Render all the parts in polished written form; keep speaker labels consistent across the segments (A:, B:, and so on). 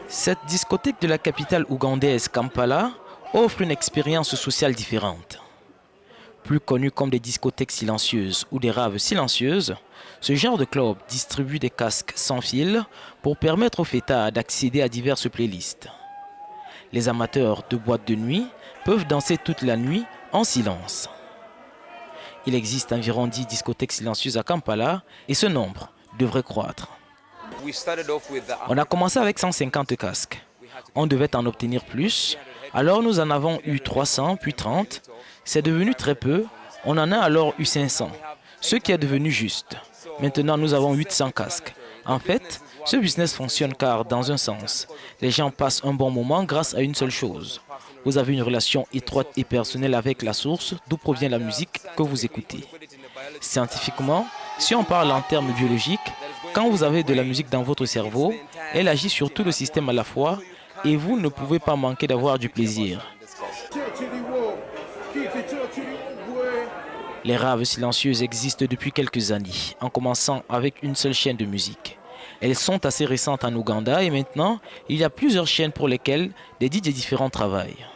A: Cette discothèque de la capitale ougandaise Kampala offre une expérience sociale différente. Plus connue comme des discothèques silencieuses ou des raves silencieuses, ce genre de club distribue des casques sans fil pour permettre aux fêtards d'accéder à diverses playlists. Les amateurs de boîtes de nuit peuvent danser toute la nuit en silence. Il existe environ 10 discothèques silencieuses à Kampala et ce nombre devrait croître. On a commencé avec 150 casques. On devait en obtenir plus. Alors nous en avons eu 300, puis 30. C'est devenu très peu. On en a alors eu 500, ce qui est devenu juste. Maintenant nous avons 800 casques. En fait, ce business fonctionne car, dans un sens, les gens passent un bon moment grâce à une seule chose. Vous avez une relation étroite et personnelle avec la source d'où provient la musique que vous écoutez. Scientifiquement, si on parle en termes biologiques, quand vous avez de la musique dans votre cerveau, elle agit sur tout le système à la fois et vous ne pouvez pas manquer d'avoir du plaisir. Les raves silencieuses existent depuis quelques années, en commençant avec une seule chaîne de musique. Elles sont assez récentes en Ouganda et maintenant, il y a plusieurs chaînes pour lesquelles des DJ différents travaillent.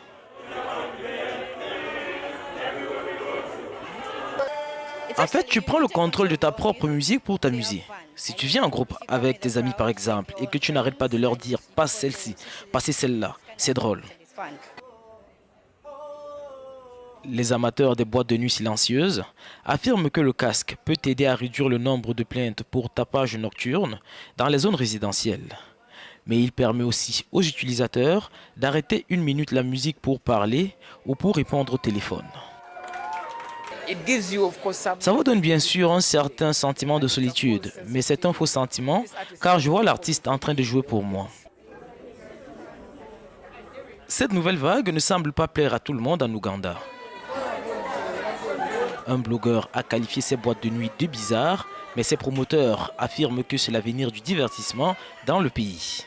A: En fait, tu prends le contrôle de ta propre musique pour t'amuser. Si tu viens en groupe avec tes amis par exemple et que tu n'arrêtes pas de leur dire « passe celle-ci, passez celle-là », c'est drôle. Les amateurs des boîtes de nuit silencieuses affirment que le casque peut aider à réduire le nombre de plaintes pour tapage nocturne dans les zones résidentielles. Mais il permet aussi aux utilisateurs d'arrêter une minute la musique pour parler ou pour répondre au téléphone. Ça vous donne bien sûr un certain sentiment de solitude, mais c'est un faux sentiment car je vois l'artiste en train de jouer pour moi. Cette nouvelle vague ne semble pas plaire à tout le monde en Ouganda. Un blogueur a qualifié ces boîtes de nuit de bizarres, mais ses promoteurs affirment que c'est l'avenir du divertissement dans le pays.